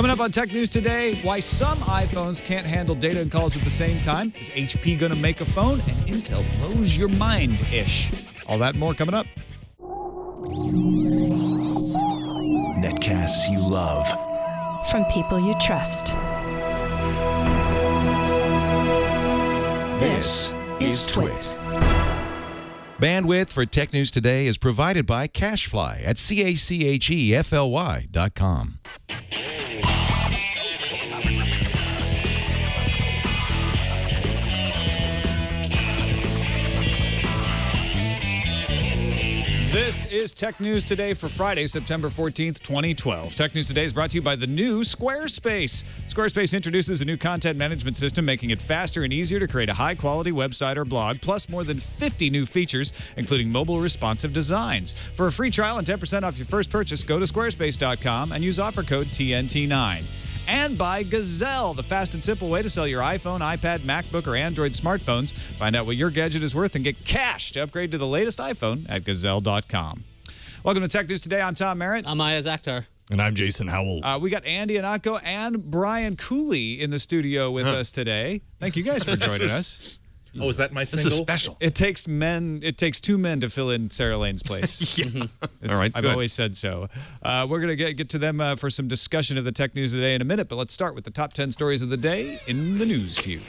Coming up on Tech News today, why some iPhones can't handle data and calls at the same time. Is HP going to make a phone? And Intel blows your mind-ish. All that and more coming up. Netcasts you love. From people you trust. This is TWiT. Bandwidth for Tech News Today is provided by Cachefly at CACHEFLY.com. This is Tech News Today for Friday, September 14th, 2012. Tech News Today is brought to you by the new Squarespace. Squarespace introduces a new content management system, making it faster and easier to create a high-quality website or blog, plus more than 50 new features, including mobile responsive designs. For a free trial and 10% off your first purchase, go to squarespace.com and use offer code TNT9. And by Gazelle, the fast and simple way to sell your iPhone, iPad, MacBook, or Android smartphones. Find out what your gadget is worth and get cash to upgrade to the latest iPhone at Gazelle.com. Welcome to Tech News Today. I'm Tom Merritt. I'm Iyaz Akhtar. And I'm Jason Howell. We got Andy Ihnatko and Brian Cooley in the studio with us today. Thank you guys for joining us. Oh, is that my single? This is special. It takes two men to fill in Sarah Lane's place. Yeah. All right, I've always said so. We're going to get to them for some discussion of the tech news today in a minute, but let's start with the top 10 stories of the day in the news fuse.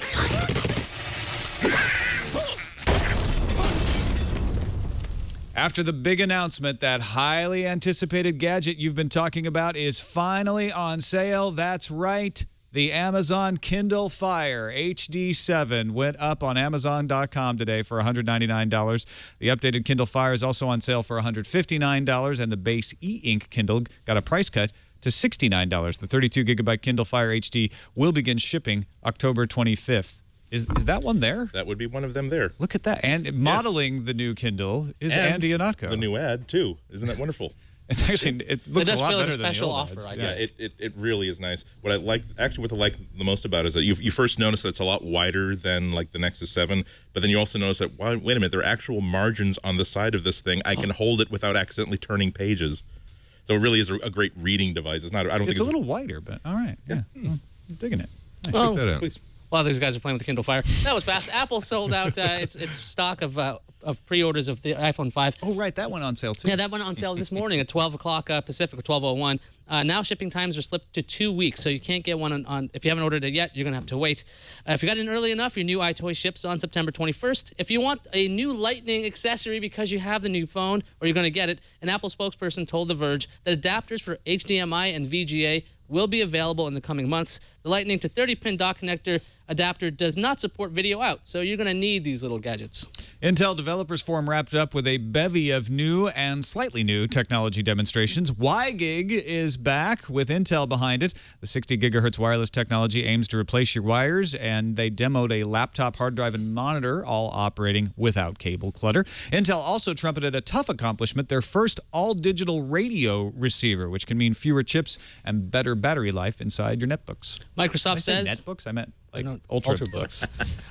After the big announcement, that highly anticipated gadget you've been talking about is finally on sale. That's right. The Amazon Kindle Fire HD7 went up on Amazon.com today for $199. The updated Kindle Fire is also on sale for $159, and the base e-ink Kindle got a price cut to $69. The 32-gigabyte Kindle Fire HD will begin shipping October 25th. Is that one there? That would be one of them there. Look at that. And modeling the new Kindle is And Andy Ihnatko. the new ad, too. Isn't that wonderful? It's actually, it looks a lot better than the special old offer, ads. I Yeah, it really is nice. What I like, actually, what I like the most about it is that you first notice that it's a lot wider than like the Nexus 7, but then you also notice that, wait a minute, there are actual margins on the side of this thing. I can hold it without accidentally turning pages. So it really is a great reading device. It's not. I don't think It's a little wider, but all right. Yeah. Well, I'm digging it. Nice. Well, that out. Please. a lot of these guys are playing with the Kindle Fire. That was fast. Apple sold out its stock of pre-orders of the iPhone 5. Oh, right. That went on sale, too. Yeah, that went on sale this morning at 12 o'clock Pacific, or 12:01. Now shipping times are slipped to 2 weeks, so you can't get one on if you haven't ordered it yet, you're going to have to wait. If you got in early enough, your new iToy ships on September 21st. If you want a new Lightning accessory because you have the new phone or you're going to get it, an Apple spokesperson told The Verge that adapters for HDMI and VGA will be available in the coming months. The Lightning to 30-pin dock connector adapter does not support video out, so you're going to need these little gadgets. Intel Developers Forum wrapped up with a bevy of new and slightly new technology demonstrations. WiGig is back with Intel behind it. The 60 gigahertz wireless technology aims to replace your wires, and they demoed a laptop, hard drive, and monitor, all operating without cable clutter. Intel also trumpeted a tough accomplishment, their first all-digital radio receiver, which can mean fewer chips and better battery life inside your netbooks. Microsoft says... netbooks? I meant like No, Ultrabooks.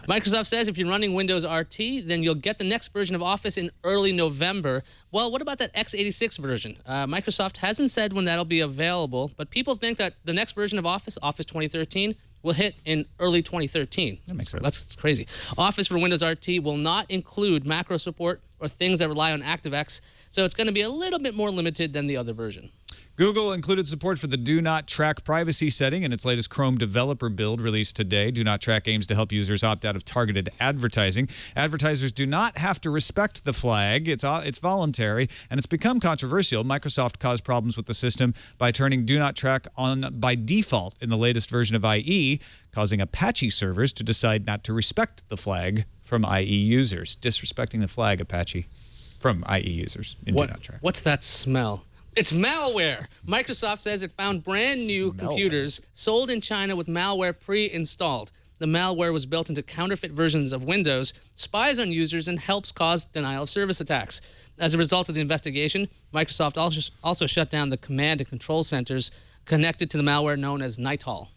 Microsoft says if you're running Windows RT, then you'll get the next version of Office in early November. Well, what about that x86 version? Microsoft hasn't said when that'll be available, but people think that the next version of Office, Office 2013, will hit in early 2013. That makes sense. That's crazy. Office for Windows RT will not include macro support or things that rely on ActiveX, so it's going to be a little bit more limited than the other version. Google included support for the Do Not Track privacy setting in its latest Chrome developer build released today. Do Not Track aims to help users opt out of targeted advertising. Advertisers do not have to respect the flag. It's voluntary, and it's become controversial. Microsoft caused problems with the system by turning Do Not Track on by default in the latest version of IE, causing Apache servers to decide not to respect the flag from IE users. Disrespecting the flag, Apache, from IE users in Do Not Track. What's that smell? It's malware. Microsoft says it found brand new computers sold in China with malware pre-installed. The malware was built into counterfeit versions of Windows, spies on users, and helps cause denial of service attacks. As a result of the investigation, Microsoft also shut down the command and control centers connected to the malware known as Nighthall.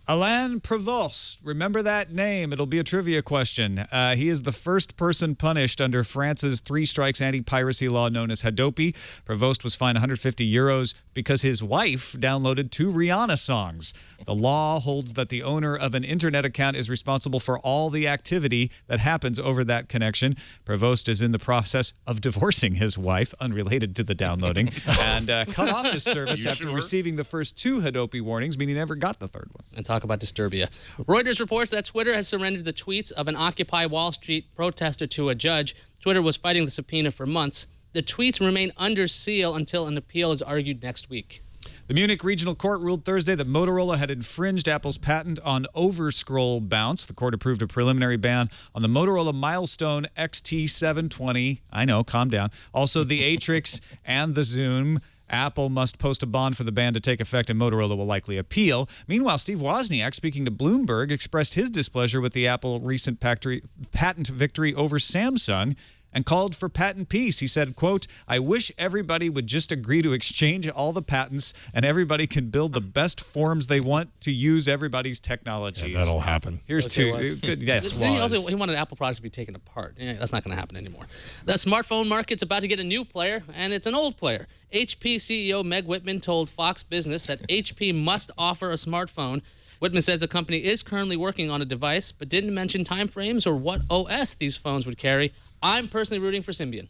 Alain Provost, remember that name. It'll be a trivia question. He is the first person punished under France's 3 strikes anti-piracy law known as Hadopi. Provost was fined 150 euros because his wife downloaded 2 Rihanna songs. The law holds that the owner of an internet account is responsible for all the activity that happens over that connection. Provost is in the process of divorcing his wife, unrelated to the downloading, and cut off his service after receiving the first 2 Hadopi warnings, meaning he never got the third one. And talk about Disturbia. Reuters reports that Twitter has surrendered the tweets of an Occupy Wall Street protester to a judge. Twitter was fighting the subpoena for months. The tweets remain under seal until an appeal is argued next week. The Munich Regional Court ruled Thursday that Motorola had infringed Apple's patent on overscroll bounce. The court approved a preliminary ban on the Motorola Milestone XT720. I know, calm down. Also the Atrix and the Zoom. Apple must post a bond for the ban to take effect, and Motorola will likely appeal. Meanwhile, Steve Wozniak, speaking to Bloomberg, expressed his displeasure with the Apple recent patent victory over Samsung and called for patent peace. He said, quote, "I wish everybody would just agree to exchange all the patents and everybody can build the best forms they want to use everybody's technologies." Yeah, that'll happen. Here's two. Good, yes, He wanted Apple products to be taken apart. That's not going to happen anymore. The smartphone market's about to get a new player, and it's an old player. HP CEO Meg Whitman told Fox Business that HP must offer a smartphone. Whitman says the company is currently working on a device, but didn't mention timeframes or what OS these phones would carry. I'm personally rooting for Symbian.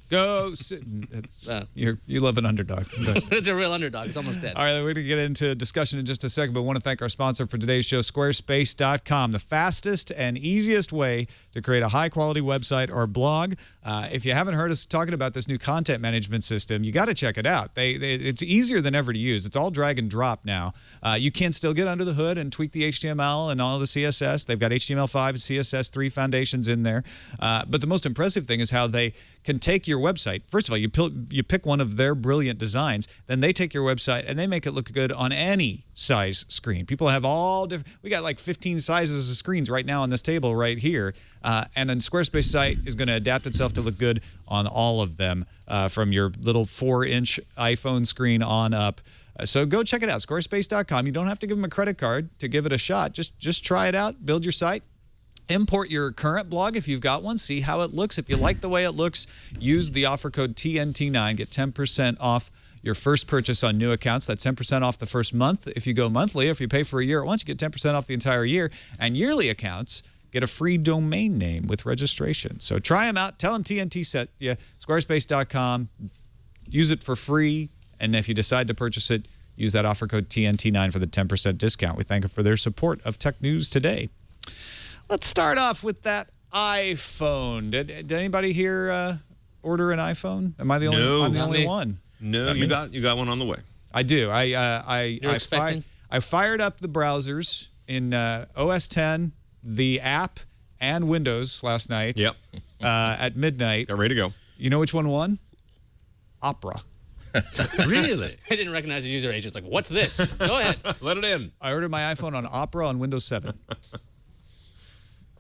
Go. You love an underdog. It's a real underdog. It's almost dead. All right, we're going to get into discussion in just a second, but I want to thank our sponsor for today's show, Squarespace.com, the fastest and easiest way to create a high-quality website or blog. If you haven't heard us talking about this new content management system, you got to check it out. It's easier than ever to use. It's all drag and drop now. You can still get under the hood and tweak the HTML and all the CSS. They've got HTML5 and CSS3 foundations in there. But the most impressive thing is how they can take your website. First of all, you pick one of their brilliant designs, then they take your website and they make it look good on any size screen. People have all different. We got like 15 sizes of screens right now on this table right here, and a Squarespace site is going to adapt itself to look good on all of them, from your little 4-inch iPhone screen on up. So go check it out, Squarespace.com. You don't have to give them a credit card to give it a shot. Just try it out, build your site. Import your current blog if you've got one. See how it looks. If you like the way it looks, use the offer code TNT9. Get 10% off your first purchase on new accounts. That's 10% off the first month. If you go monthly, if you pay for a year at once, you get 10% off the entire year. And yearly accounts get a free domain name with registration. So try them out. Tell them TNT sent you. Squarespace.com. Use it for free. And if you decide to purchase it, use that offer code TNT9 for the 10% discount. We thank them for their support of Tech News Today. Let's start off with that iPhone. Did anybody here order an iPhone? Am I the only one? No, you got one on the way. I do. You're expecting? I fired up the browsers in OS 10, the app, and Windows last night. Yep. At midnight. Got ready to go. You know which one won? Opera. Really? I didn't recognize the user agent. It's like, what's this? Go ahead. Let it in. I ordered my iPhone on Opera on Windows 7.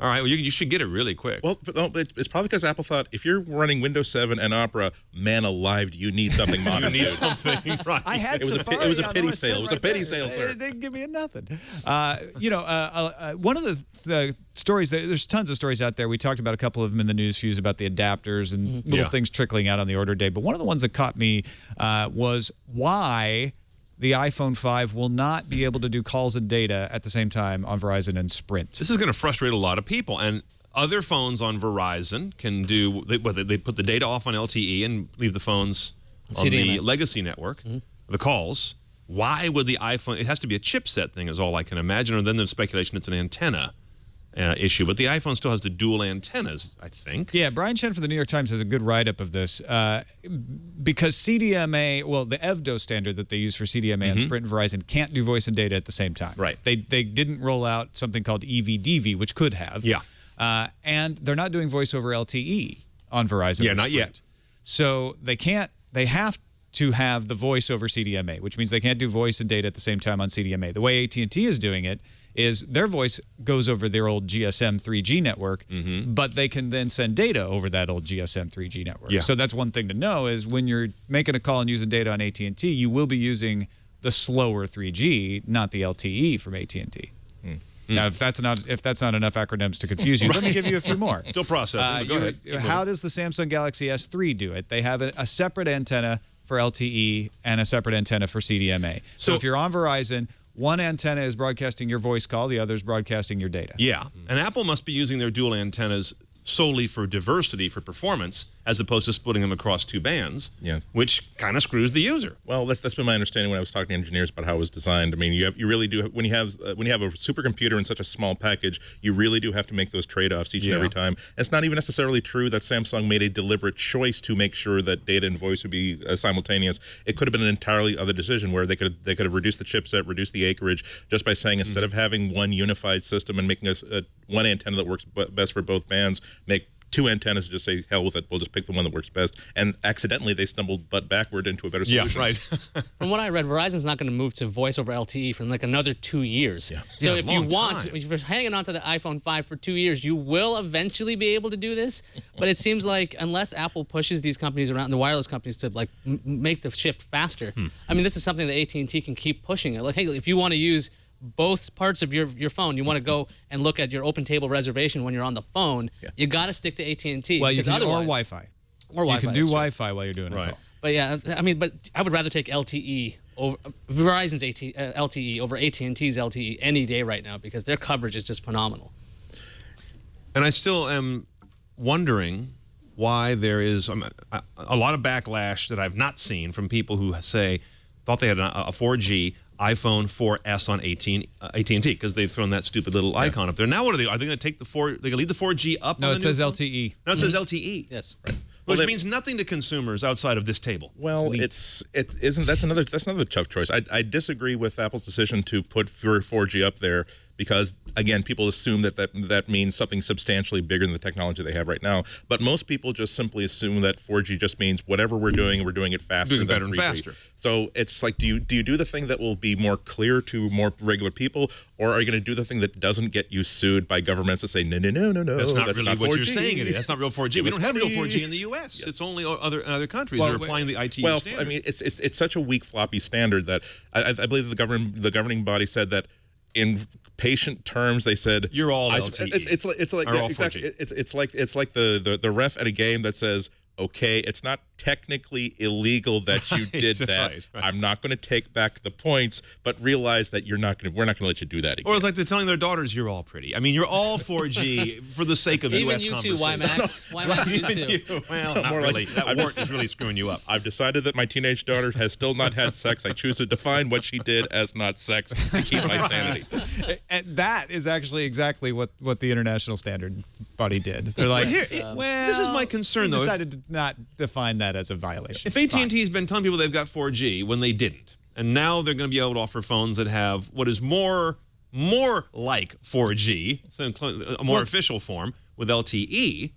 All right, well, you should get it really quick. Well, it's probably because Apple thought, if you're running Windows 7 and Opera, man alive, do you need something modern? You need something, right. I had it was a pity sale. It was a pity sale, sir. They didn't give me nothing. One of the stories, there's tons of stories out there. We talked about a couple of them in the news fuse about the adapters and little things trickling out on the order day. But one of the ones that caught me was why the iPhone 5 will not be able to do calls and data at the same time on Verizon and Sprint. This is going to frustrate a lot of people. And other phones on Verizon can do, they put the data off on LTE and leave the phones on the legacy network, the calls. Why would the iPhone, it has to be a chipset thing is all I can imagine, or then there's speculation it's an antenna issue. But the iPhone still has the dual antennas, I think. Yeah, Brian Chen for the New York Times has a good write-up of this. Because CDMA, well, the EVDO standard that they use for CDMA on Sprint and Verizon can't do voice and data at the same time. Right. They didn't roll out something called EVDV, which could have. Yeah. And they're not doing voice over LTE on Verizon. Yeah, not yet. So they have to have the voice over CDMA, which means they can't do voice and data at the same time on CDMA. The way AT&T is doing it is their voice goes over their old GSM 3G network, but they can then send data over that old GSM 3G network. Yeah. So that's one thing to know is when you're making a call and using data on AT&T, you will be using the slower 3G, not the LTE from AT&T. Now, if that's not enough acronyms to confuse you, let me give you a few more. Still processing. But go ahead. How does the Samsung Galaxy S3 do it? They have a separate antenna for LTE and a separate antenna for CDMA. So if you're on Verizon, one antenna is broadcasting your voice call, the other is broadcasting your data. Yeah, and Apple must be using their dual antennas solely for diversity, for performance, as opposed to splitting them across two bands, which kind of screws the user. Well, that's been my understanding when I was talking to engineers about how it was designed. I mean, you really do, when you have a supercomputer in such a small package, you really do have to make those trade-offs each and every time. And it's not even necessarily true that Samsung made a deliberate choice to make sure that data and voice would be simultaneous. It could have been an entirely other decision where they could have reduced the chipset, reduced the acreage, just by saying instead of having one unified system and making one antenna that works best for both bands, make two antennas and just say, hell with it, we'll just pick the one that works best. And accidentally, they stumbled butt backward into a better solution. Yeah, right. From what I read, Verizon's not going to move to voice over LTE for like another 2 years. So if you're hanging on to the iPhone 5 for 2 years, you will eventually be able to do this. But it seems like unless Apple pushes these companies around, the wireless companies, to like make the shift faster, I mean, this is something that AT&T can keep pushing. Like, hey, if you want to use both parts of your phone, you want to go and look at your open table reservation when you're on the phone, you got to stick to AT&T. Well, you can, or Wi-Fi. Or Wi-Fi. You can do Wi-Fi while you're doing a call. But yeah, I mean, but I would rather take LTE over Verizon's LTE over AT&T's LTE any day right now because their coverage is just phenomenal. And I still am wondering why there is a lot of backlash that I've not seen from people who thought they had a 4G iPhone 4S on AT&T because they've thrown that stupid little icon up there. Now what are they? Are they going to take they're going to leave the 4G up? No, on it says LTE. No, it says LTE. Yes. Right. Which means nothing to consumers outside of this table. Well, that's another tough choice. I disagree with Apple's decision to put 4G up there because, again, people assume that means something substantially bigger than the technology they have right now. But most people just simply assume that 4G just means whatever we're doing it faster. Doing better and faster. So it's like, do you do the thing that will be more clear to more regular people, or are you going to do the thing that doesn't get you sued by governments that say, no, that's not really what 4G. You're saying it is. That's not real 4G. We don't have real 4G in the U.S. It's only other countries that are applying the ITU standard. I mean, it's such a weak, floppy standard that I believe the governing body said that in patient terms, they said you're all LTE. It's like the ref at a game that says, okay, it's not technically illegal that you did that. Right. I'm not going to take back the points, but realize that we're not going to let you do that again. Or it's like they're telling their daughters, you're all pretty. I mean, you're all 4G for the sake of even U.S. you conversation. too, WiMAX. WiMAX, you too. Well, not really. That wart is really screwing you up. I've decided that my teenage daughter has still not had sex. I choose to define what she did as not sex to keep my sanity. And that is actually exactly what the international standard body did. They're like, this is my concern, though. Decided to not define that as a violation. If AT&T's been telling people they've got 4G when they didn't, and now they're going to be able to offer phones that have what is more like 4G, a more official form with LTE,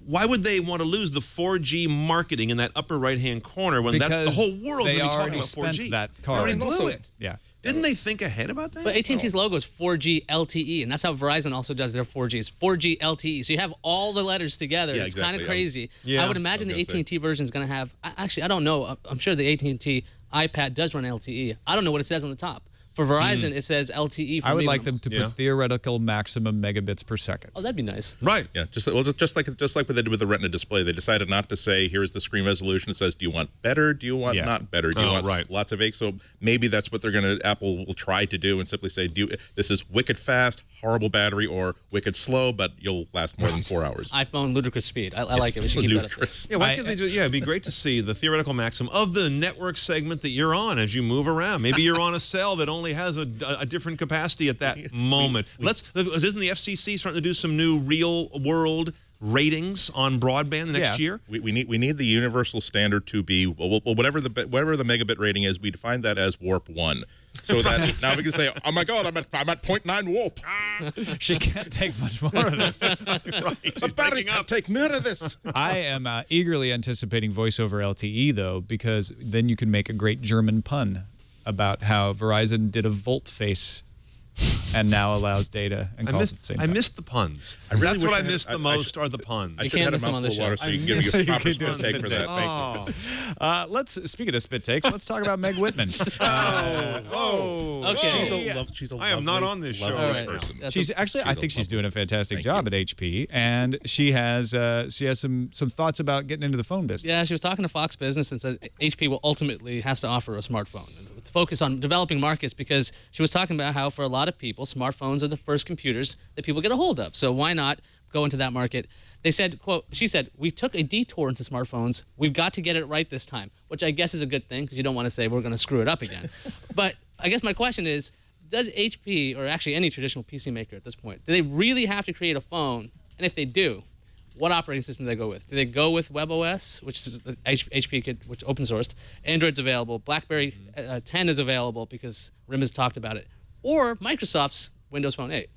why would they want to lose the 4G marketing in that upper right-hand corner when that's the whole world's going to be talking about 4G? That They card. already blew it. Yeah. Didn't they think ahead about that? But AT&T's logo is 4G LTE, and that's how Verizon also does their 4G. It's 4G LTE. So you have all the letters together. Yeah, it's exactly. kind of crazy. Yeah. I would imagine the AT&T version is going to have... Actually, I don't know. I'm sure the AT&T iPad does run LTE. I don't know what it says on the top. For Verizon, it says LTE. I would like them to put theoretical maximum megabits per second. Oh, that'd be nice. Right. Yeah, just like what they did with the Retina display. They decided not to say, here's the screen resolution. It says, do you want better? Do you want not better? Do you want lots of X? So maybe that's what Apple will try to do and simply say, this is wicked fast, horrible battery, or wicked slow, but you'll last more than 4 hours. iPhone ludicrous speed. I like it. We should keep that up. Yeah, why can't they just, it'd be great to see the theoretical maximum of the network segment that you're on as you move around. Maybe you're on a cell that only has a different capacity at that moment. Isn't the FCC starting to do some new real world ratings on broadband next year? We need the universal standard to be whatever the megabit rating is. We define that as warp 1. So that now we can say, oh my God, I'm at 0.9 warp. She can't take much more of this. The battery can't take more of this. I am eagerly anticipating voice over LTE though, because then you can make a great German pun about how Verizon did a volte-face and now allows data and calls at the same time. I missed the puns. I really That's wish what I I had- missed the I most should- are the puns. I You should have can't had a miss them on mouthful this of water show. so you can give me a proper do spit it. take for that. Thank you. Speaking of spit takes, let's talk about Meg Whitman. Whoa. Okay. She's a I am not on this show lovely right now. person. That's She's actually, I a think she's lovely- doing a fantastic Thank job at HP, and she has some thoughts about getting into the phone business. Yeah, she was talking to Fox Business and said HP will ultimately has to offer a smartphone with focus on developing markets, because she was talking about how for a lot of people, smartphones are the first computers that people get a hold of. So why not go into that market? They said, quote, she said, we took a detour into smartphones. We've got to get it right this time, which I guess is a good thing because you don't want to say we're going to screw it up again. But I guess my question is, does HP, or actually any traditional PC maker at this point, do they really have to create a phone? And if they do, what operating system do they go with? Do they go with WebOS, which is the HP kit, which open sourced? Android's available. BlackBerry 10 is available because RIM has talked about it. Or Microsoft's Windows Phone 8.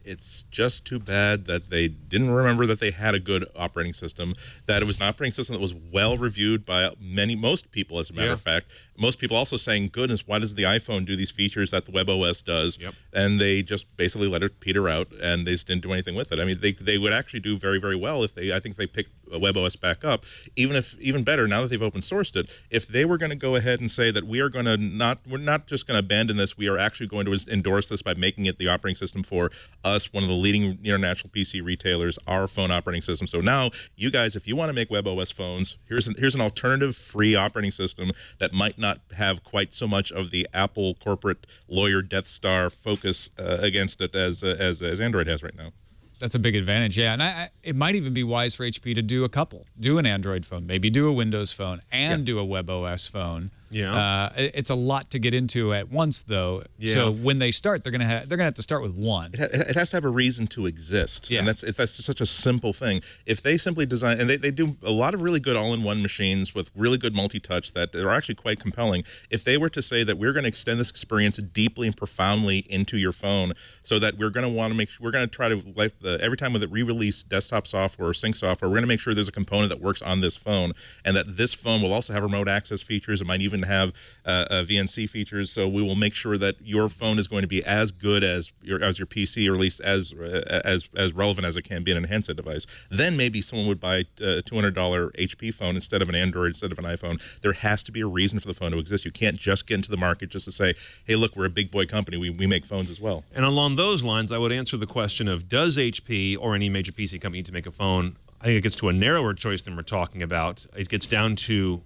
It's just too bad that they didn't remember that they had a good operating system, that it was an operating system that was well reviewed by most people, as a matter of fact. Most people also saying, goodness, why does the iPhone do these features that the WebOS does? Yep. And they just basically let it peter out, and they just didn't do anything with it. I mean, they would actually do very, very well if I think they picked WebOS back up. Even better, now that they've open sourced it, if they were going to go ahead and say that we're not just going to abandon this, we are actually going to endorse this by making it the operating system for us, one of the leading international PC retailers, our phone operating system. So now, you guys, if you want to make WebOS phones, here's an alternative free operating system that might not have quite so much of the Apple corporate lawyer Death Star focus against it as Android has right now. That's a big advantage, yeah. And it might even be wise for HP to do a couple. Do an Android phone, maybe do a Windows phone, and do a WebOS phone. Yeah. It's a lot to get into at once, though. Yeah. So when they start, they're gonna have to start with one. It has to have a reason to exist, Yeah. and that's such a simple thing. If they simply design, and they do a lot of really good all-in-one machines with really good multi-touch that are actually quite compelling. If they were to say that we're going to extend this experience deeply and profoundly into your phone, so that we're going to try to, like every time we re-release desktop software or sync software, we're going to make sure there's a component that works on this phone, and that this phone will also have remote access features. It might even have VNC features. So we will make sure that your phone is going to be as good as your PC, or at least as relevant as it can be in a handset device. Then maybe someone would buy a $200 HP phone instead of an Android, instead of an iPhone. There has to be a reason for the phone to exist. You can't just get into the market just to say, hey, look, we're a big boy company. We make phones as well. And along those lines, I would answer the question of, does HP or any major PC company need to make a phone? I think it gets to a narrower choice than we're talking about. It gets down to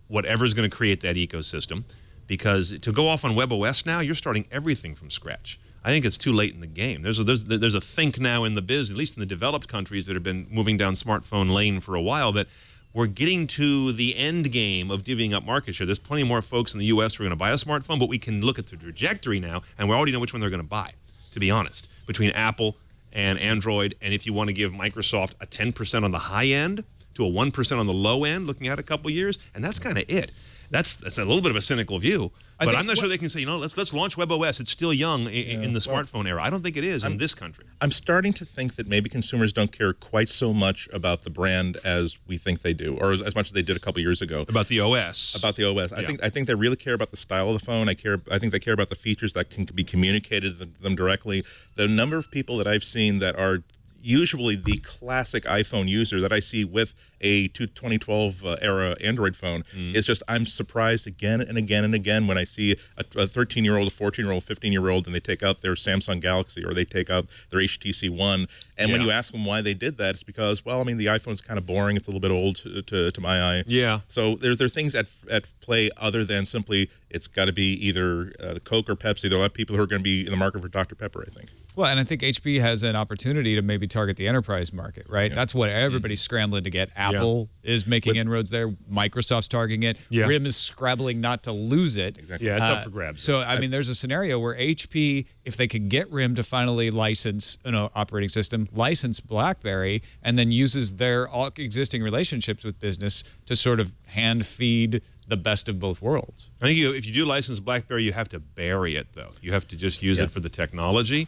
whatever's going to create that ecosystem, because to go off on WebOS now, you're starting everything from scratch. I think it's too late in the game. There's a think now in the biz, at least in the developed countries that have been moving down smartphone lane for a while, that we're getting to the end game of divvying up market share. There's plenty more folks in the U.S. who are going to buy a smartphone, but we can look at the trajectory now, and we already know which one they're going to buy, to be honest, between Apple and Android. And if you want to give Microsoft a 10% on the high end to a 1% on the low end, looking at a couple years, and that's kind of it. That's a little bit of a cynical view, but I'm not sure they can say, let's launch WebOS. It's still young in the smartphone era. I don't think it is in this country. I'm starting to think that maybe consumers don't care quite so much about the brand as we think they do, or as much as they did a couple years ago. About the OS. About the OS. Yeah. I think they really care about the style of the phone. I think they care about the features that can be communicated to them directly. The number of people that I've seen that are usually the classic iPhone user that I see with a 2012 era Android phone is just, I'm surprised again and again and again when I see a 13-year-old, a 14-year-old, 15-year-old, and they take out their Samsung Galaxy or they take out their HTC One. And when you ask them why they did that, it's because, well, I mean, the iPhone's kind of boring. It's a little bit old to my eye. Yeah. So there are things at play other than simply it's got to be either Coke or Pepsi. There are a lot of people who are going to be in the market for Dr. Pepper, I think. Well, and I think HP has an opportunity to maybe target the enterprise market, right? Yeah. That's what everybody's scrambling to get. Apple is making inroads there. Microsoft's targeting it. Yeah. RIM is scrabbling not to lose it. Exactly. Yeah, it's up for grabs. So, I mean, there's a scenario where HP, if they could get RIM to finally license an operating system, license BlackBerry, and then uses their existing relationships with business to sort of hand feed the best of both worlds. I think if you do license BlackBerry, you have to bury it, though. You have to just use it for the technology.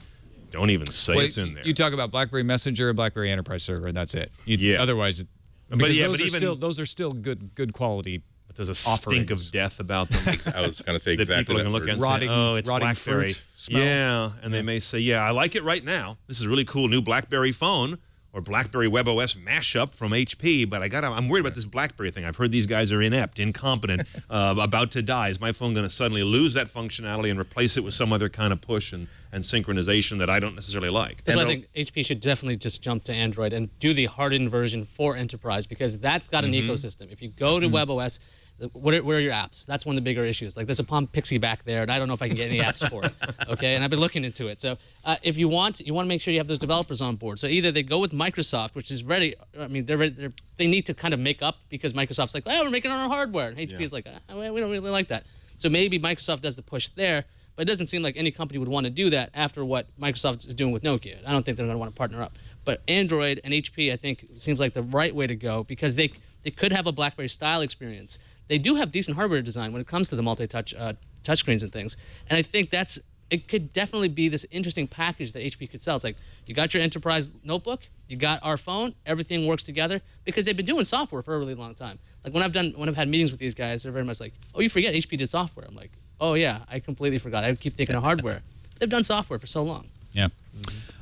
Don't even say it's in there. You talk about BlackBerry Messenger and BlackBerry Enterprise Server, and that's it. Otherwise, but those are still good quality There's a stink of death about them. I was going to say that exactly people are going to look at and Rotting- say, oh, it's rotting BlackBerry. fruit smell. Yeah, and they may say, yeah, I like it right now. This is a really cool new BlackBerry phone or BlackBerry WebOS mashup from HP, but I'm worried about this BlackBerry thing. I've heard these guys are inept, incompetent, about to die. Is my phone going to suddenly lose that functionality and replace it with some other kind of push and synchronization that I don't necessarily like? That's why I think HP should definitely just jump to Android and do the hardened version for enterprise, because that's got an ecosystem. If you go to WebOS, where are your apps? That's one of the bigger issues. Like, there's a Palm Pixie back there, and I don't know if I can get any apps for it. Okay, and I've been looking into it. So if you want to make sure you have those developers on board. So either they go with Microsoft, which is ready. I mean, they need to kind of make up, because Microsoft's like, oh, we're making our own hardware, and HP is like, we don't really like that. So maybe Microsoft does the push there. But it doesn't seem like any company would want to do that after what Microsoft is doing with Nokia. I don't think they're going to want to partner up. But Android and HP, I think, seems like the right way to go, because they could have a BlackBerry style experience. They do have decent hardware design when it comes to the multi-touch touchscreens and things. And I think it could definitely be this interesting package that HP could sell. It's like, you got your enterprise notebook, you got our phone, everything works together, because they've been doing software for a really long time. Like, when I've had meetings with these guys, they're very much like, oh, you forget HP did software. I'm like, oh yeah, I completely forgot. I keep thinking of hardware. They've done software for so long. Yeah.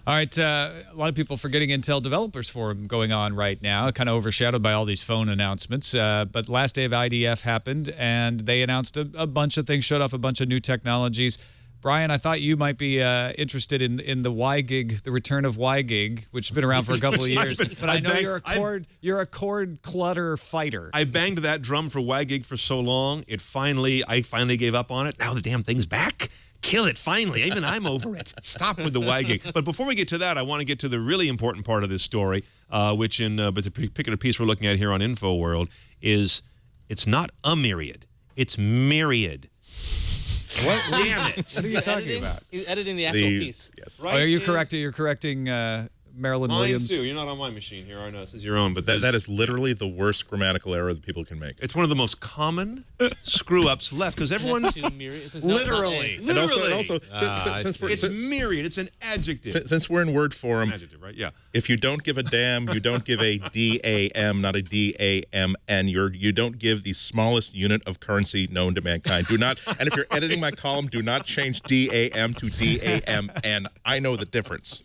All right. A lot of people forgetting Intel Developers Forum going on right now, kind of overshadowed by all these phone announcements. But last day of IDF happened, and they announced a bunch of things, showed off a bunch of new technologies. Brian, I thought you might be interested in the WiGig, the return of WiGig, which has been around for a couple of years. But I know you're a cord clutter fighter. I banged that drum for WiGig for so long. I finally gave up on it. Now the damn thing's back. Kill it, finally. Even I'm over it. Stop with the WiGig. But before we get to that, I want to get to the really important part of this story, which the particular piece we're looking at here on InfoWorld is, it's not a myriad, it's myriad. What? Damn it. What are you talking about? He's editing the actual piece. Yes. Right. Are you correcting? You're correcting Marilyn Mine Williams. too. You're not on my machine here. I know this is your own, but That is literally the worst grammatical error that people can make. it's one of the most common screw-ups left, because everyone Literally. And also, since it's myriad. It's an adjective. since we're in word form, Adjective, right? Yeah. if you don't give a damn, you don't give a DAM, not a DAMN. You don't give the smallest unit of currency known to mankind. Do not. And if you're editing my column, do not change DAM to DAMN. I know the difference.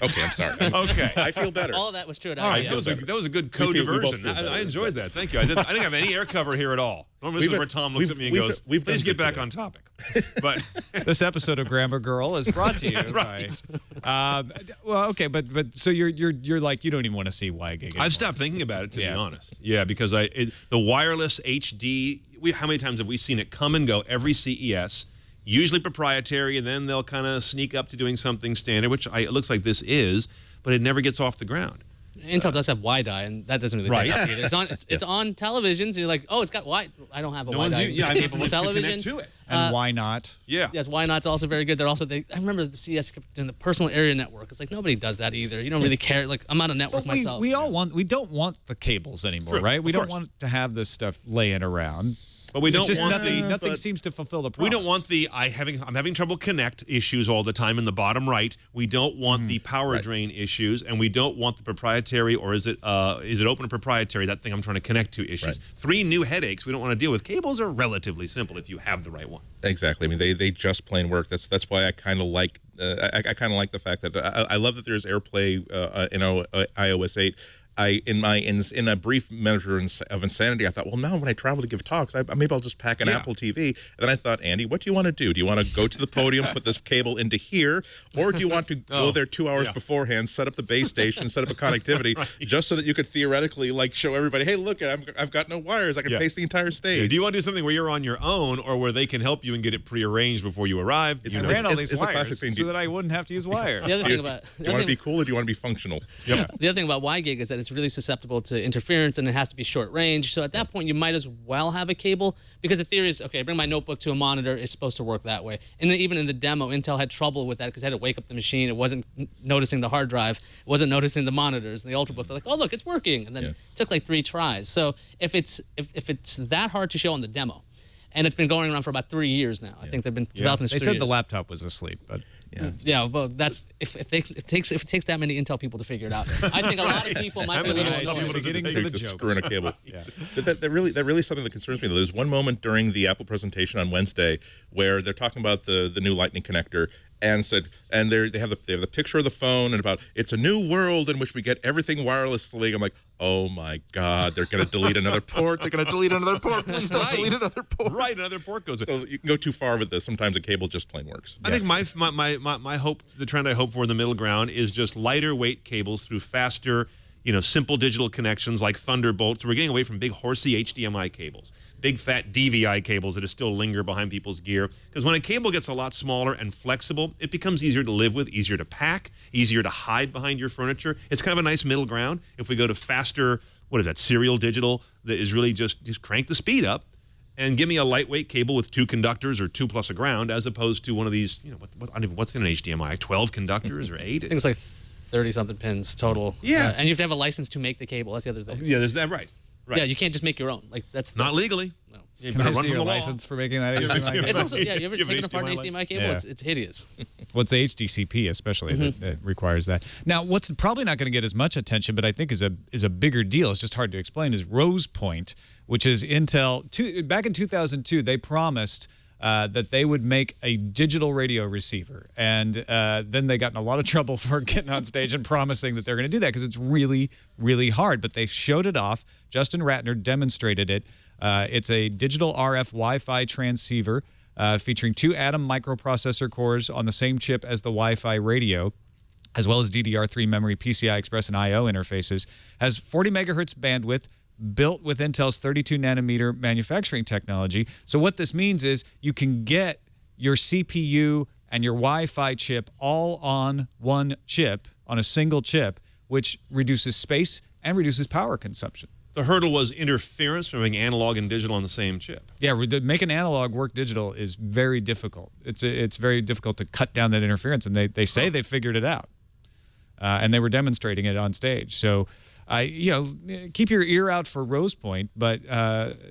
Okay, I'm sorry. Okay. I feel better. All of that was true at All right, IDF. that was a good We both co-diversion. feel better. I enjoyed that. Thank you. I didn't have any air cover here at all. Normally, this is where Tom looks at me and goes, we've please done get good back today. on topic. But This episode of Grammar Girl is brought to you Right. by. Well, okay, but so you're like, you don't even want to see WiGig anymore. I've stopped thinking about it, to be Yeah. honest. Yeah, because the wireless HD, how many times have we seen it come and go every CES? Usually proprietary, and then they'll kind of sneak up to doing something standard, which it looks like this is, but it never gets off the ground. Intel does have WiDi, and that doesn't really Right. take up either. It's on televisions, and you're like, oh, it's got Wi. I don't have a WiDi capable television. To it. And why not? Yeah. Yes, why not's also very good. I remember the CS kept doing the personal area network. It's like, nobody does that either. You don't really care. Like, I'm on a network But myself. we don't want the cables anymore, True, right? We of don't course. want to have this stuff laying around. But we don't It's just want nothing seems to fulfill the We promise. don't want I'm having trouble connect issues all the time in the bottom right. We don't want the power drain issues, and we don't want the proprietary, or is it open or proprietary, that thing I'm trying to connect to issues. Right. 3 new headaches we don't want to deal with. Cables are relatively simple if you have the right one. Exactly. I mean, they just plain work. That's why I kind of like I kind of like the fact that I love that there's AirPlay in iOS 8. In a brief measure of insanity, I thought, well, now when I travel to give talks, maybe I'll just pack an Apple TV. And then I thought, Andy, what do you want to do? Do you want to go to the podium, put this cable into here, or do you want to go there 2 hours beforehand, set up the base station, set up a connectivity, just so that you could theoretically show everybody, hey, look, I've got no wires, I can face the entire stage. Yeah. Do you want to do something where you're on your own, or where they can help you and get it prearranged before you arrive? I ran all these it's a classic wires thing. so that I wouldn't have to use wires. The other thing about Do you want to be cool or do you want to be functional? Yep. The other thing about WiGig is that it's really susceptible to interference, and it has to be short range. So at that point, you might as well have a cable, because the theory is, okay, I bring my notebook to a monitor, it's supposed to work that way. And then even in the demo, Intel had trouble with that because they had to wake up the machine. It wasn't noticing the hard drive, it wasn't noticing the monitors. And the Ultrabook, they're like, oh, look, it's working. And then it took like 3 tries. So if it's that hard to show on the demo, and it's been going around for about 3 years now. I think they've been developing this. They for said 3 the years. laptop was asleep, but Yeah, well, that's if it takes that many Intel people to figure it out. I think a lot of people might be a little annoyed. beginnings of a Just joke. screwing a cable. That really is something that concerns me. There's one moment during the Apple presentation on Wednesday where they're talking about the new Lightning connector. And they have the picture of the phone and about it's a new world in which we get everything wirelessly. I'm like, oh my God, they're going to delete another port. They're going to delete another port. Please don't delete another port. Right, another port goes in. So you can go too far with this. Sometimes a cable just plain works. I think my hope, the trend I hope for in the middle ground is just lighter weight cables through faster, simple digital connections like Thunderbolt. So we're getting away from big horsey HDMI cables, big fat DVI cables that still linger behind people's gear. Because when a cable gets a lot smaller and flexible, it becomes easier to live with, easier to pack, easier to hide behind your furniture. It's kind of a nice middle ground. If we go to faster, what is that, serial digital that is really just crank the speed up and give me a lightweight cable with 2 conductors or 2 plus a ground as opposed to one of these, what's in an HDMI, 12 conductors or 8? I think it's like 30-something pins total. Yeah. And you have to have a license to make the cable. That's the other thing. Yeah, there's that, right. Yeah, you can't just make your own. Like that's Not legally. No. You Can I better run see from your the law. license for making that HDMI cable? It's also, you ever You have an taken apart an HDMI HDMI cable? Yeah. It's hideous. What's the HDCP especially that requires that? Now, what's probably not going to get as much attention, but I think is a bigger deal. It's just hard to explain. Is Rosepoint, which is Intel. Back in 2002, they promised that they would make a digital radio receiver, and then they got in a lot of trouble for getting on stage and promising that they're going to do that because it's really, really hard. But they showed it off. Justin Ratner demonstrated it. It's a digital RF Wi-Fi transceiver featuring 2 Atom microprocessor cores on the same chip as the Wi-Fi radio, as well as DDR3 memory, PCI Express, and I/O interfaces. Has 40 megahertz bandwidth, built with Intel's 32-nanometer manufacturing technology. So what this means is you can get your CPU and your Wi-Fi chip all on one chip, on a single chip, which reduces space and reduces power consumption. The hurdle was interference from having analog and digital on the same chip. Yeah, making analog work digital is very difficult. It's very difficult to cut down that interference, and they say they figured it out, and they were demonstrating it on stage. So, keep your ear out for Rosepoint, but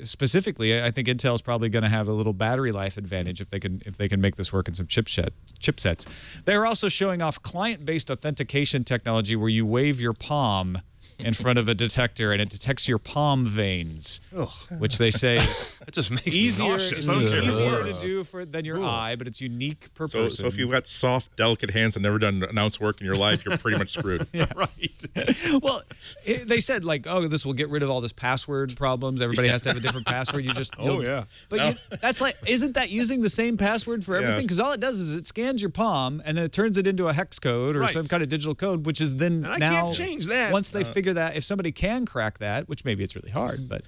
specifically, I think Intel's probably going to have a little battery life advantage if they can make this work in some chipsets. They're also showing off client-based authentication technology where you wave your palm in front of a detector and it detects your palm veins, which they say is That just makes me easier nauseous. I don't care if it's to worse. do than your eye, but it's unique per So person. if you've got soft, delicate hands and never done announce work in your life, you're pretty much screwed. Right. Well, they said this will get rid of all this password problems. Everybody has to have a different password. But that's like, isn't that using the same password for everything? Because all it does is it scans your palm and then it turns it into a hex code or some kind of digital code, which is then I can't change that. Once they figure that, if somebody can crack that, which maybe it's really hard, but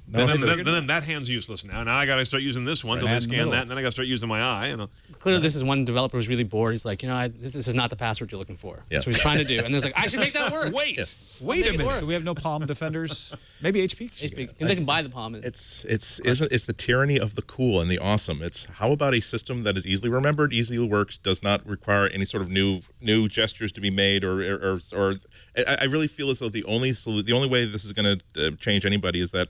Then that hand's useless now. Now I got to start using this one till they hand in the scan middle. that, and then I got to start using my eye. Clearly, this is one developer who's really bored. He's like, this is not the password you're looking for. That's what he's trying to do. And there's like, I should make that work. Wait Make a it minute. work. do we have no palm defenders? Maybe HP. They can buy the palm. It's the tyranny of the cool and the awesome. It's how about a system that is easily remembered, easily works, does not require any sort of new gestures to be made, or I really feel as though the only way this is going to change anybody is that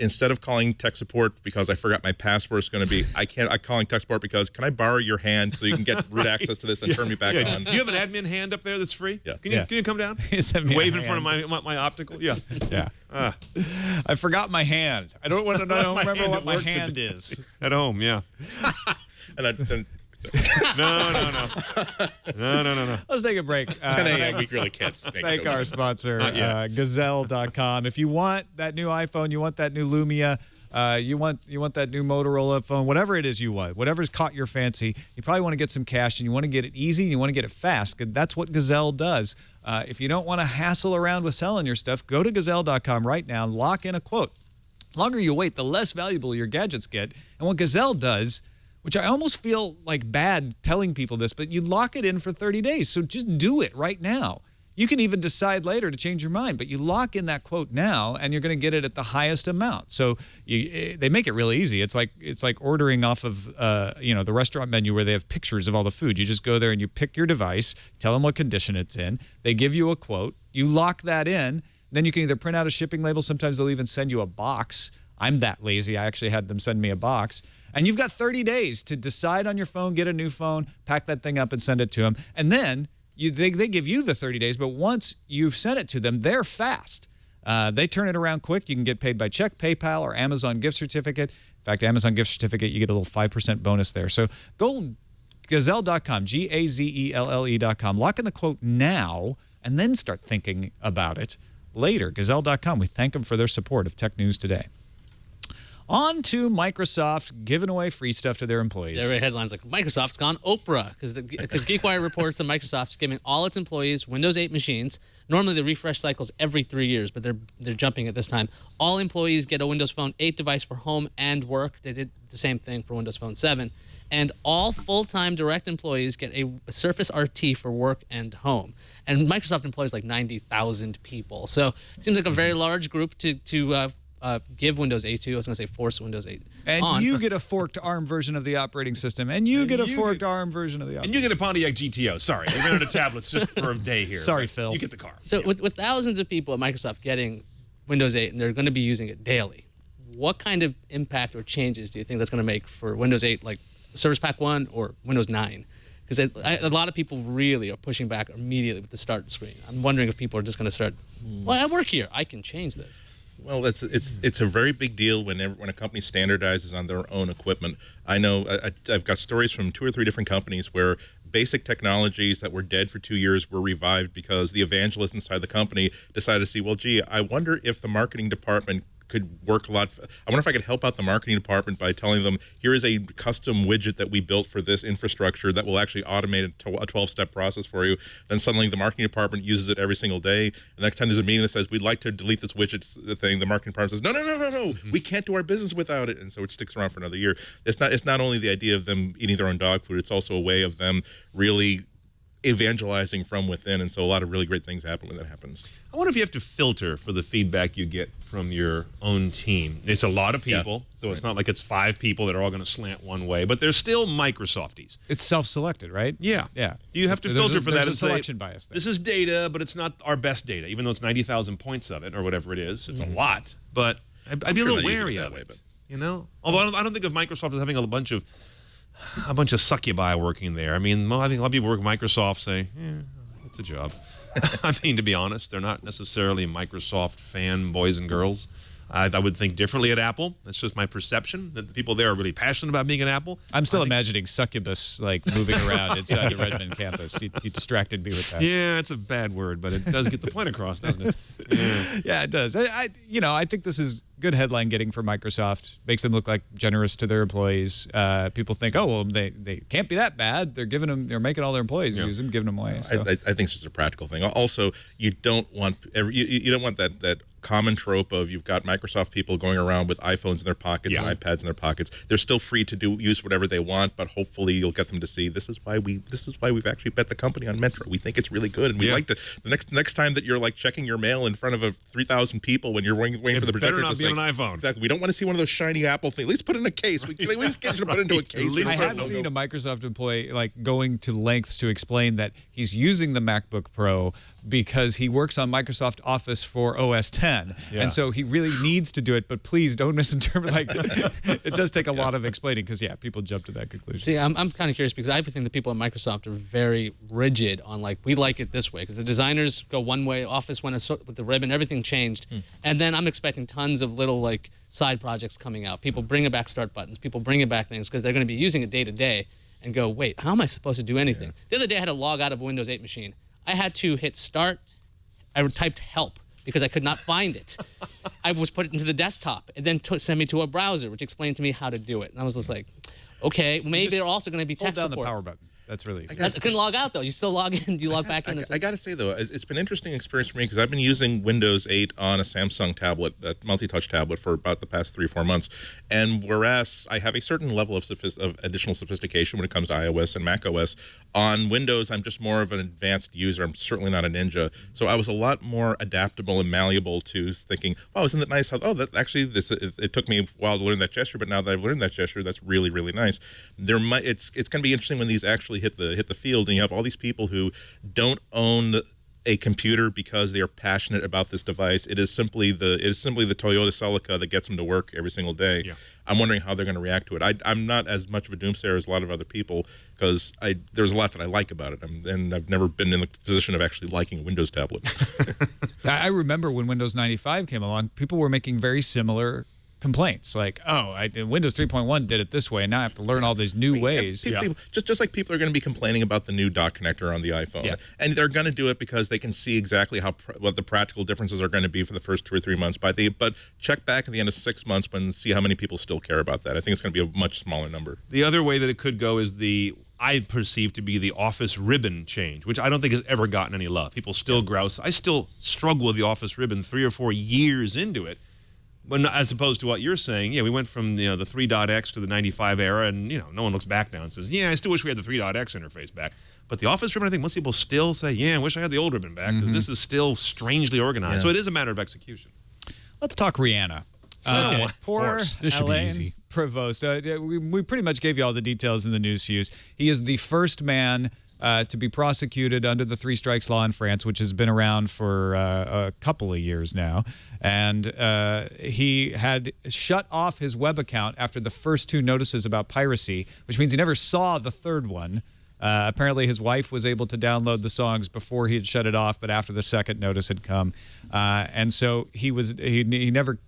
instead of calling tech support because I forgot my password, it's going to be I'm calling tech support because can I borrow your hand so you can get root access to this and turn me back on? Do you have an admin hand up there that's free? Yeah. Can you come down? Send me a Wave in hand. front of my optical? Yeah. Yeah. I forgot my hand. I don't remember hand what at my work hand today. is. At home, yeah. And No. Let's take a break. 10 a.m. we really can't make Thank jokes. our sponsor, Gazelle.com. If you want that new iPhone, you want that new Lumia, you want that new Motorola phone, whatever it is you want, whatever's caught your fancy, you probably want to get some cash and you want to get it easy and you want to get it fast. That's what Gazelle does. If you don't want to hassle around with selling your stuff, go to Gazelle.com right now and lock in a quote. The longer you wait, the less valuable your gadgets get. And what Gazelle does, which I almost feel like bad telling people this, but you lock it in for 30 days. So just do it right now. You can even decide later to change your mind, but you lock in that quote now, and you're going to get it at the highest amount. So they make it really easy. It's like ordering off of the restaurant menu where they have pictures of all the food. You just go there and you pick your device, tell them what condition it's in. They give you a quote. You lock that in. Then you can either print out a shipping label. Sometimes they'll even send you a box I'm that lazy. I actually had them send me a box. And you've got 30 days to decide on your phone, get a new phone, pack that thing up and send it to them. And then they give you the 30 days, but once you've sent it to them, they're fast. They turn it around quick. You can get paid by check, PayPal, or Amazon gift certificate. In fact, Amazon gift certificate, you get a little 5% bonus there. So go Gazelle.com, Gazelle.com. Lock in the quote now, and then start thinking about it later. Gazelle.com. We thank them for their support of Tech News Today. On to Microsoft giving away free stuff to their employees. There are headlines like Microsoft's gone Oprah because GeekWire reports that Microsoft's giving all its employees Windows 8 machines. Normally the refresh cycle's every 3 years, but they're jumping it this time. All employees get a Windows Phone 8 device for home and work. They did the same thing for Windows Phone 7. And all full-time direct employees get a Surface RT for work and home. And Microsoft employs like 90,000 people. So it seems like a very large group to give Windows 8 to. I was going to say force Windows 8 and on. you get a forked ARM version of the operating system, and you get a forked ARM version of the operating system. And you get a Pontiac GTO. Sorry, we ran out of tablets just for a day here. Sorry, Phil. You get the car. So with thousands of people at Microsoft getting Windows 8, and they're going to be using it daily, what kind of impact or changes do you think that's going to make for Windows 8, like Service Pack 1 or Windows 9? Because a lot of people really are pushing back immediately with the start screen. I'm wondering if people are just going to start, well, I work here. I can change this. Well, it's a very big deal when a company standardizes on their own equipment. I know I've got stories from 2 or 3 different companies where basic technologies that were dead for 2 years were revived because the evangelists inside the company decided to see, well, gee, I wonder if the marketing department could work a lot. I wonder if I could help out the marketing department by telling them, here is a custom widget that we built for this infrastructure that will actually automate a 12-step process for you. Then suddenly the marketing department uses it every single day. The next time there's a meeting that says, we'd like to delete this widget thing, the marketing department says, no, we can't do our business without it. And so it sticks around for another year. It's not only the idea of them eating their own dog food, it's also a way of them really evangelizing from within, and so a lot of really great things happen when that happens. I wonder if you have to filter for the feedback you get from your own team. It's a lot of people, so it's not like it's 5 people that are all going to slant one way, but they're still Microsofties. It's self-selected, right? Yeah. Yeah. Do you have to filter for that and and say, selection say, bias there. this is data, but it's not our best data, even though it's 90,000 points of it or whatever it is. It's a lot, but I'd be a little wary of it. You know? Although I don't think of Microsoft as having a bunch of succubi working there. I mean, I think a lot of people work at Microsoft say, it's a job. I mean, to be honest, they're not necessarily Microsoft fan boys and girls. I would think differently at Apple. That's just my perception, that the people there are really passionate about being at Apple. I'm still imagining succubus like moving around inside the Redmond campus. You distracted me with that. Yeah, it's a bad word, but it does get the point across, doesn't it? Yeah, it does. I think this is good headline getting for Microsoft. Makes them look like generous to their employees. People think, oh well, they can't be that bad. They're making all their employees use them, giving them away. So. I think it's just a practical thing. Also, you don't want you don't want that common trope of you've got Microsoft people going around with iPhones in their pockets and iPads in their pockets. They're still free to use whatever they want, but hopefully you'll get them to see this is why we've actually bet the company on Metro. We think it's really good, and we like to the next time that you're like checking your mail in front of 3,000 people when you're waiting for the projector. Better not be on an iPhone. Exactly. We don't want to see one of those shiny Apple things. At least put it in a case. We just get you to put it into a case. I have seen a Microsoft employee like going to lengths to explain that he's using the MacBook Pro because he works on Microsoft Office for OS X, and so he really needs to do it. But please don't misinterpret. Like it does take a lot of explaining because people jump to that conclusion. See, I'm kind of curious because I think the people at Microsoft are very rigid on like we like it this way because the designers go one way, Office went with the ribbon, everything changed, and then I'm expecting tons of little like side projects coming out. People bringing back start buttons, people bringing back things because they're going to be using it day to day, and go, wait, how am I supposed to do anything? The other day I had to log out of a Windows 8 machine. I had to hit start. I typed help because I could not find it. I was put it into the desktop and then sent me to a browser, which explained to me how to do it. And I was just like, okay, maybe they're also going to be tech support. Hold down the power button. That's really. I couldn't log out though. You still log in. You log back in. I got to say though, it's been an interesting experience for me because I've been using Windows 8 on a Samsung tablet, a multi-touch tablet, for about the past 3 or 4 months. And whereas I have a certain level of additional sophistication when it comes to iOS and macOS, on Windows I'm just more of an advanced user. I'm certainly not a ninja. So I was a lot more adaptable and malleable to thinking, oh, isn't it nice how? Oh, that actually it took me a while to learn that gesture, but now that I've learned that gesture, that's really really nice. It's going to be interesting when these actually hit the field, and you have all these people who don't own a computer because they are passionate about this device. It is simply the Toyota Celica that gets them to work every single day. Yeah. I'm wondering how they're going to react to it. I'm not as much of a doomsayer as a lot of other people because there's a lot that I like about it, and I've never been in the position of actually liking a Windows tablet. I remember when Windows 95 came along, people were making very similar complaints like, oh, Windows 3.1 did it this way, and now I have to learn all these new ways. People, just like people are going to be complaining about the new dock connector on the iPhone. Yeah. And they're going to do it because they can see exactly what the practical differences are going to be for the first 2 or 3 months. But check back at the end of 6 months and see how many people still care about that. I think it's going to be a much smaller number. The other way that it could go is I perceive to be the Office ribbon change, which I don't think has ever gotten any love. People still grouse. I still struggle with the Office ribbon 3 or 4 years into it. When, as opposed to what you're saying, we went from the 3.x to the 95 era, and no one looks back now and says, I still wish we had the 3.x interface back. But the Office ribbon, I think most people still say, I wish I had the old ribbon back because this is still strangely organized. Yeah. So it is a matter of execution. Let's talk Rihanna. Okay. Poor Alain Provost. We pretty much gave you all the details in the news fuse. He is the first man to be prosecuted under the 3 strikes law in France, which has been around for a couple of years now. And he had shut off his web account after the first 2 notices about piracy, which means he never saw the third one. Apparently, his wife was able to download the songs before he had shut it off, but after the second notice had come. And so he never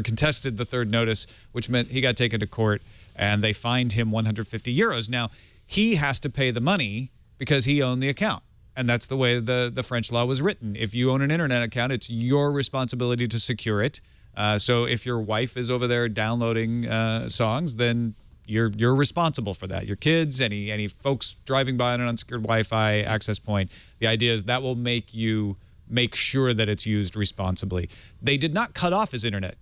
contested the third notice, which meant he got taken to court, and they fined him 150 euros. Now, he has to pay the money because he owned the account. And that's the way the French law was written. If you own an internet account, it's your responsibility to secure it. So if your wife is over there downloading songs, then you're responsible for that. Your kids, any folks driving by on an unsecured Wi-Fi access point, the idea is that will make you make sure that it's used responsibly. They did not cut off his internet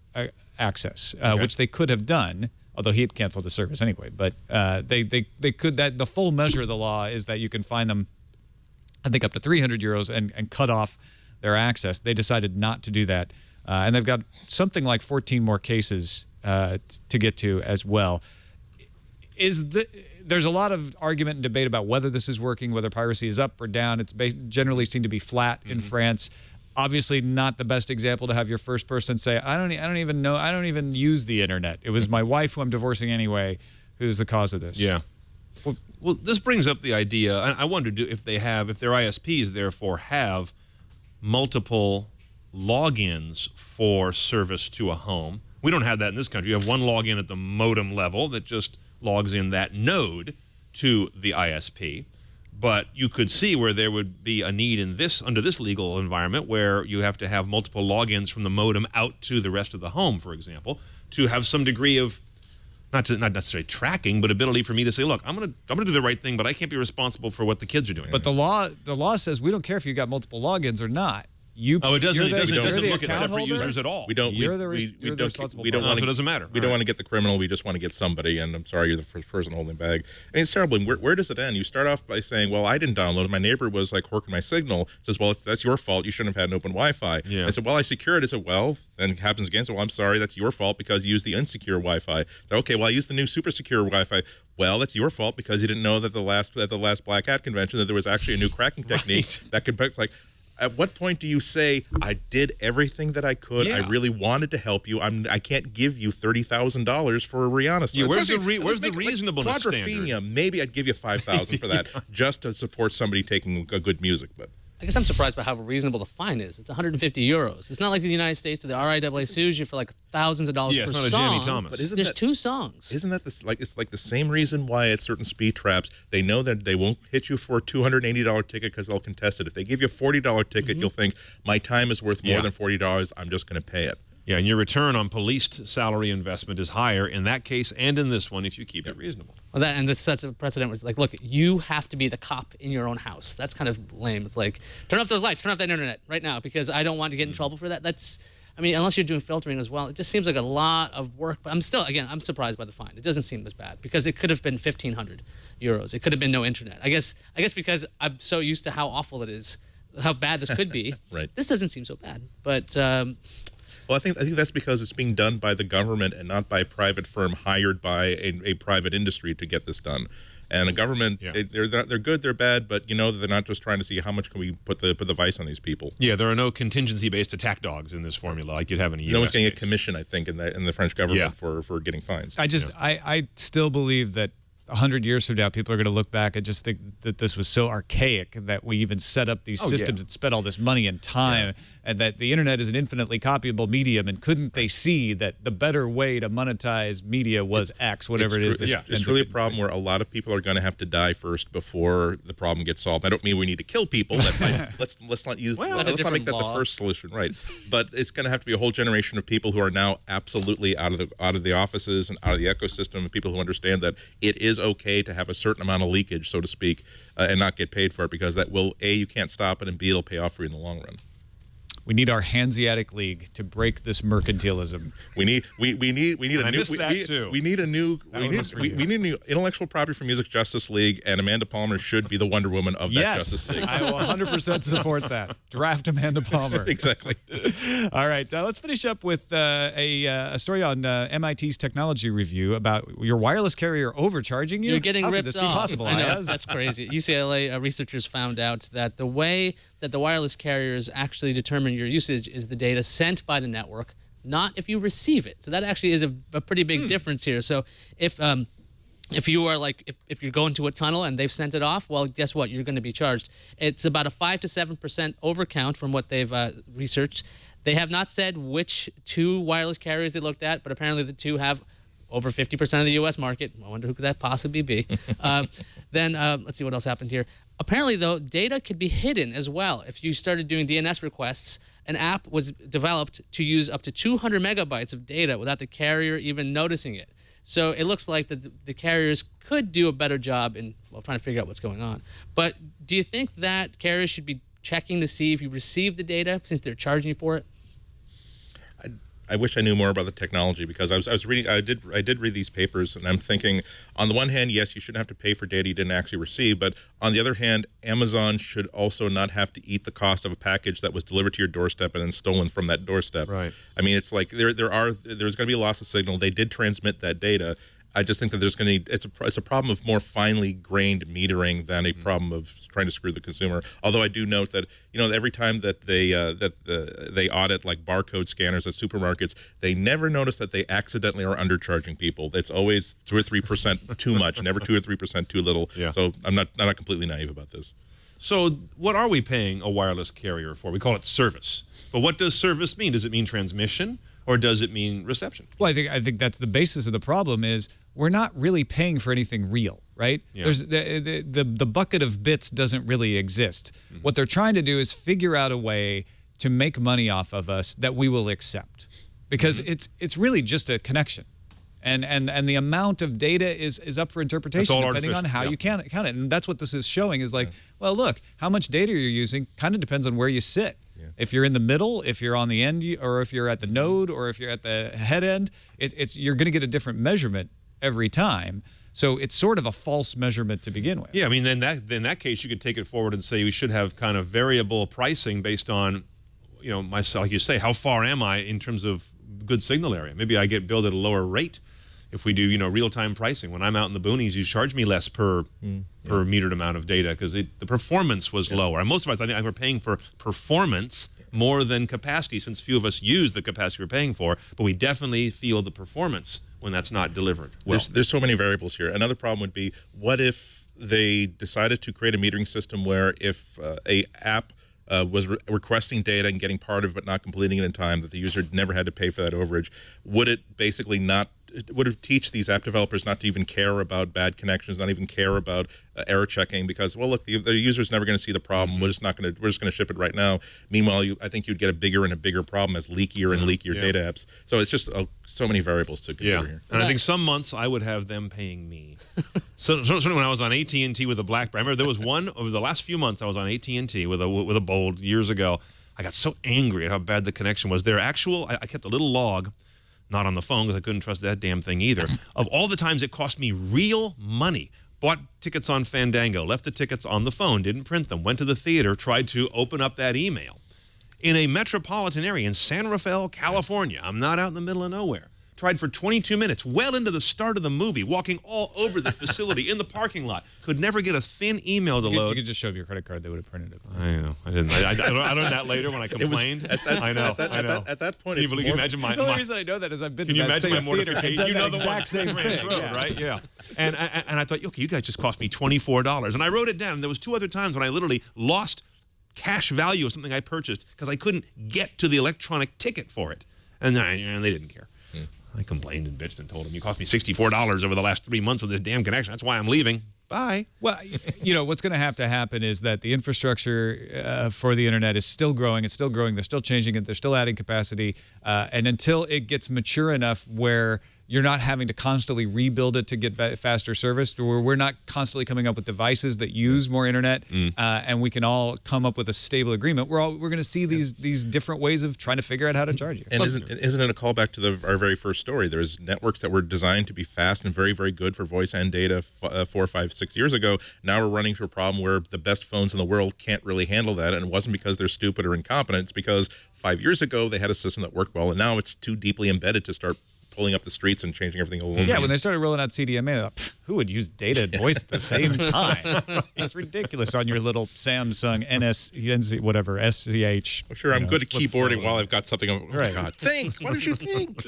access, which they could have done, although he had canceled the service anyway. But they could. That the full measure of the law is that you can fine them, I think, up to 300 euros and cut off their access. They decided not to do that, and they've got something like 14 more cases to get to as well. There's a lot of argument and debate about whether this is working, whether piracy is up or down. It's generally seemed to be flat in France. Obviously, not the best example to have your first person say, I don't even use the internet. It was my wife, who I'm divorcing anyway, who's the cause of this. Yeah. Well, this brings up the idea. I wonder if their ISPs therefore have multiple logins for service to a home. We don't have that in this country. You have one login at the modem level that just logs in that node to the ISP. But you could see where there would be a need under this legal environment where you have to have multiple logins from the modem out to the rest of the home, for example, to have some degree of not necessarily tracking, but ability for me to say, look, I'm gonna do the right thing, but I can't be responsible for what the kids are doing. But the law says we don't care if you got multiple logins or not. It doesn't look at separate users at all. We don't want to get the criminal. We just want to get somebody. And I'm sorry, you're the first person holding the bag. And it's terrible. And where does it end? You start off by saying, well, I didn't download it. My neighbor was like horking my signal. Says, well, that's your fault. You shouldn't have had an open Wi-Fi. Yeah. I said, well, I secured it. I said, well, then it happens again. So, well, I'm sorry. That's your fault because you used the unsecure Wi-Fi. So, okay, well, I used the new super secure Wi-Fi. Well, that's your fault because you didn't know that at the last Black Hat convention that there was actually a new cracking technique that could. Like, at what point do you say, I did everything that I could, I really wanted to help you, I can't give you $30,000 for a Rihanna song? Yeah, where's the reasonableness standard? Maybe I'd give you $5,000 for that just to support somebody taking a good music. But I guess I'm surprised by how reasonable the fine is. It's 150 euros. It's not like the United States where the RIAA sues you for like thousands of dollars per song. It's not a Jamie Thomas. But there's 2 songs. Isn't that it's like the same reason why at certain speed traps they know that they won't hit you for a $280 ticket because they'll contest it. If they give you a $40 ticket, you'll think my time is worth more than $40. I'm just going to pay it. Yeah, and your return on policed salary investment is higher in that case and in this one if you keep it reasonable. Well, and this sets a precedent where it's like, look, you have to be the cop in your own house. That's kind of lame. It's like, turn off those lights, turn off that internet right now because I don't want to get in trouble for that. Unless you're doing filtering as well, it just seems like a lot of work. But I'm surprised by the fine. It doesn't seem as bad because it could have been 1,500 euros. It could have been no internet. I guess because I'm so used to how awful it is, how bad this could be. Right. This doesn't seem so bad. But well, I think that's because it's being done by the government and not by a private firm hired by a private industry to get this done. And a government, they're good, they're bad, but you know that they're not just trying to see how much can we put the vice on these people. Yeah, there are no contingency-based attack dogs in this formula like you'd have in a U.S. No one's getting case. a commission, I think, in the French government for getting fines. I still believe that 100 years from now, people are going to look back and just think that this was so archaic that we even set up these systems and spent all this money and time, and that the internet is an infinitely copyable medium. And couldn't they see that the better way to monetize media was X, whatever it is? It's really a problem where a lot of people are going to have to die first before the problem gets solved. I don't mean we need to kill people. Let's not use. Let's not make that the first solution, right? But it's going to have to be a whole generation of people who are now absolutely out of the offices and out of the ecosystem, and people who understand that it is okay to have a certain amount of leakage, so to speak, and not get paid for it, because that will, A, you can't stop it, and B, it'll pay off for you in the long run. We need our Hanseatic League to break this mercantilism. We need a new intellectual property for Music Justice League, and Amanda Palmer should be the Wonder Woman of that Justice League. I will 100% support that. Draft Amanda Palmer. Exactly. All right, let's finish up with a story on MIT's technology review about your wireless carrier overcharging you. You're getting How ripped could this off. be possible? I know, Iyaz? that's crazy. UCLA researchers found out that the way that the wireless carriers actually determine your usage is the data sent by the network, not if you receive it. So that actually is a pretty big difference here. So if you are if you're going to a tunnel and they've sent it off, well, guess what? You're going to be charged. It's about a 5 to 7% overcount from what they've researched. They have not said which two wireless carriers they looked at, but apparently the two have over 50% of the U.S. market. I wonder who could that possibly be. Then let's see what else happened here. Apparently, though, data could be hidden as well. If you started doing DNS requests, an app was developed to use up to 200 megabytes of data without the carrier even noticing it. So it looks like the carriers could do a better job in trying to figure out what's going on. But do you think that carriers should be checking to see if you received the data since they're charging you for it? I wish I knew more about the technology, because I was reading. I did read these papers, and I'm thinking, on the one hand, yes, you shouldn't have to pay for data you didn't actually receive, but on the other hand, Amazon should also not have to eat the cost of a package that was delivered to your doorstep and then stolen from that doorstep. Right. I mean, it's like there's going to be a loss of signal. They did transmit that data. I just think that there's going to it's a problem of more finely grained metering than a problem of trying to screw the consumer. Although I do note that every time that they audit like barcode scanners at supermarkets, they never notice that they accidentally are undercharging people. It's always 2 or 3% too much, never 2 or 3% too little. Yeah. So I'm not completely naive about this. So what are we paying a wireless carrier for? We call it service. But what does service mean? Does it mean transmission, or does it mean reception? Well, I think that's the basis of the problem is we're not really paying for anything real, right? Yeah. There's the bucket of bits doesn't really exist. Mm-hmm. What they're trying to do is figure out a way to make money off of us that we will accept, because it's really just a connection. And the amount of data is up for interpretation depending on how you count it. And that's what this is showing is like, well, look, how much data you're using kind of depends on where you sit. Yeah. If you're in the middle, if you're on the end, or if you're at the node, or if you're at the head end, you're going to get a different measurement every time. So it's sort of a false measurement to begin with. Yeah, I mean, in that case, you could take it forward and say we should have kind of variable pricing based on, myself, like you say, how far am I in terms of good signal area? Maybe I get billed at a lower rate if we do, real-time pricing. When I'm out in the boonies, you charge me less per metered amount of data because the performance was lower. And most of us, I think, we're paying for performance more than capacity, since few of us use the capacity we're paying for, but we definitely feel the performance when that's not delivered well. There's so many variables here. Another problem would be, what if they decided to create a metering system where if a app was requesting data and getting part of it but not completing it in time, that the user never had to pay for that overage? Would it basically would it teach these app developers not to even care about bad connections, not even care about error checking, because, well, look, the user's never going to see the problem. We're just going to ship it right now. Meanwhile, I think you'd get a bigger and a bigger problem as leakier and leakier data apps. So it's just so many variables to consider here. And I think some months I would have them paying me. So certainly when I was on AT&T with a BlackBerry, I remember there was one over the last few months I was on AT&T with a Bold years ago. I got so angry at how bad the connection was. I kept a little log, not on the phone because I couldn't trust that damn thing either, of all the times it cost me real money. Bought tickets on Fandango, left the tickets on the phone, didn't print them, went to the theater, tried to open up that email in a metropolitan area in San Rafael, California. I'm not out in the middle of nowhere. Tried for 22 minutes, well into the start of the movie, walking all over the facility in the parking lot. Could never get a thin email to load. You could just show them your credit card. They would have printed it. I know. I didn't. I learned that later when I complained. I know. At that point, can you imagine my? The only reason I know that is I've been Can to you that imagine same my theater and mortification? done You know that the one exact same thing, road, right? Yeah. And I thought, okay, you guys just cost me $24, and I wrote it down. And there was 2 other times when I literally lost cash value of something I purchased because I couldn't get to the electronic ticket for it, and they didn't care. I complained and bitched and told them, you cost me $64 over the last 3 months with this damn connection. That's why I'm leaving. Bye. Well, what's going to happen is that the infrastructure for the internet is still growing. It's still growing. They're still changing it. They're still adding capacity. And until it gets mature enough where you're not having to constantly rebuild it to get faster service, where we're not constantly coming up with devices that use more internet, and we can all come up with a stable agreement. We're going to see these different ways of trying to figure out how to charge you. And isn't it a callback to our very first story? There's networks that were designed to be fast and very, very good for voice and data 4, 5, 6 years ago. Now we're running into a problem where the best phones in the world can't really handle that, and it wasn't because they're stupid or incompetent. It's because 5 years ago they had a system that worked well, and now it's too deeply embedded to start pulling up the streets and changing everything a little bit. Yeah, when they started rolling out CDMA, I thought, who would use data and voice at the same time? That's ridiculous on your little Samsung NC whatever, SCH. Well, sure, I'm good at keyboarding while I've got something. Oh, right. God, think. What did you think?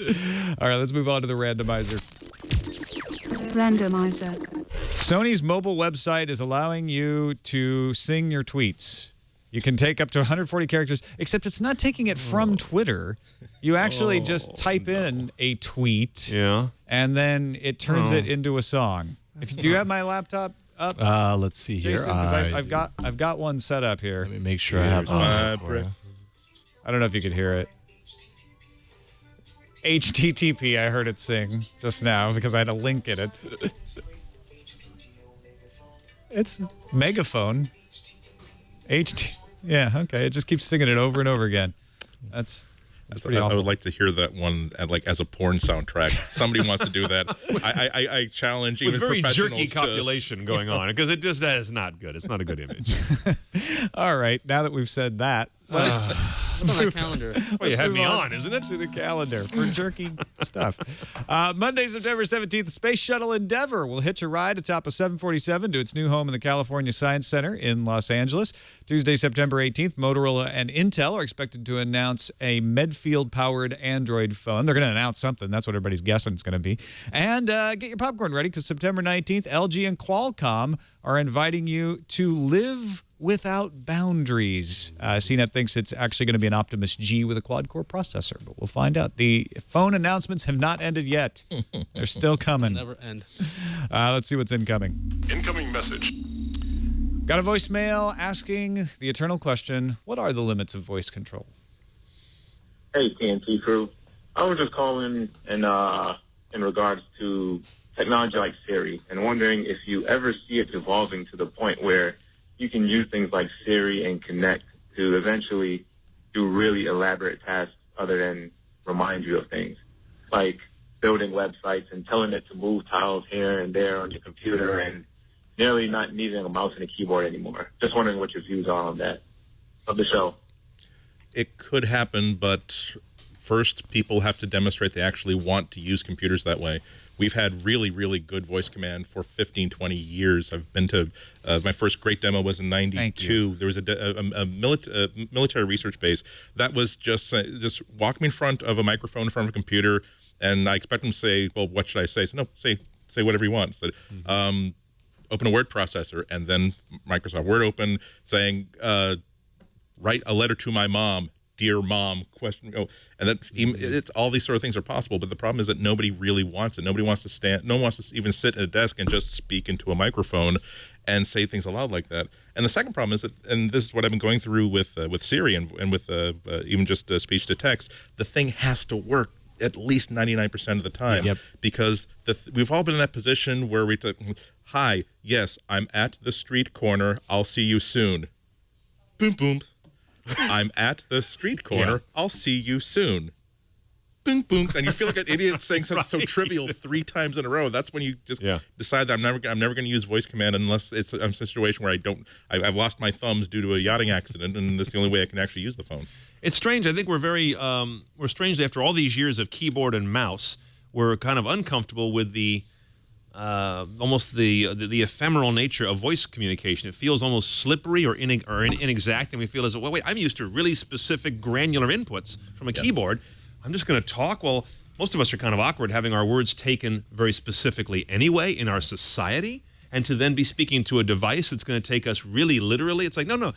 All right, let's move on to the randomizer. Randomizer. Sony's mobile website is allowing you to sing your tweets. You can take up to 140 characters, except it's not taking it from Twitter. You actually just type in a tweet, and then it turns it into a song. Do you have my laptop up? Let's see here. Jason, 'cause I've got one set up here. Let me make sure I have I don't know if you could hear it. HTTP, I heard it sing just now because I had a link in it. It's megaphone. Yeah, okay. It just keeps singing it over and over again. That's pretty awful. I would like to hear that one as a porn soundtrack. Somebody wants to do that. I challenge even very professionals jerky copulation going on because that is not good. It's not a good image. All right. Now that we've said that, let's What's on that calendar? Well, you had me on, isn't it? to the calendar for jerky stuff. Monday, September 17th, the Space Shuttle Endeavour will hitch a ride atop a 747 to its new home in the California Science Center in Los Angeles. Tuesday, September 18th, Motorola and Intel are expected to announce a Medfield-powered Android phone. They're going to announce something. That's what everybody's guessing it's going to be. And get your popcorn ready because September 19th, LG and Qualcomm are inviting you to live without boundaries. CNET thinks it's actually going to be an Optimus G with a quad-core processor, but we'll find out. The phone announcements have not ended yet. They're still coming. Never end. Let's see what's incoming. Incoming message. Got a voicemail asking the eternal question, what are the limits of voice control? Hey, TNT crew. I was just calling in regards to technology like Siri and wondering if you ever see it evolving to the point where you can use things like Siri and Connect to eventually do really elaborate tasks other than remind you of things, like building websites and telling it to move tiles here and there on your computer and nearly not needing a mouse and a keyboard anymore. Just wondering what your views are on that of the show. It could happen, but first people have to demonstrate they actually want to use computers that way. We've had really, really good voice command for 15, 20 years. I've been to, my first great demo was in 92. There was a military research base that was just walk me in front of a microphone in front of a computer, and I expect them to say, well, what should I say? So, no, say whatever you want. So, open a word processor, and then Microsoft Word open, saying, write a letter to my mom. Dear mom, question. And that it's all these sort of things are possible, but the problem is that nobody really wants it. Nobody wants to stand. No one wants to even sit at a desk and just speak into a microphone and say things aloud like that. And the second problem is that, and this is what I've been going through with Siri and with even just speech to text. The thing has to work at least 99% of the time, because we've all been in that position where we hi, yes, I'm at the street corner. I'll see you soon. Boom, boom. I'm at the street corner. I'll see you soon. Boom, boom. And you feel like an idiot saying something so trivial 3 times in a row. That's when you just decide that I'm never going to use voice command unless it's a situation where I've lost my thumbs due to a yachting accident, and that's the only way I can actually use the phone. It's strange. I think we're strangely, after all these years of keyboard and mouse, we're kind of uncomfortable with the almost the ephemeral nature of voice communication. It feels almost slippery or inexact, and we feel as well, wait, I'm used to really specific granular inputs from a keyboard. I'm just going to talk. Well, most of us are kind of awkward having our words taken very specifically anyway in our society, and to then be speaking to a device that's going to take us really literally. It's like, no.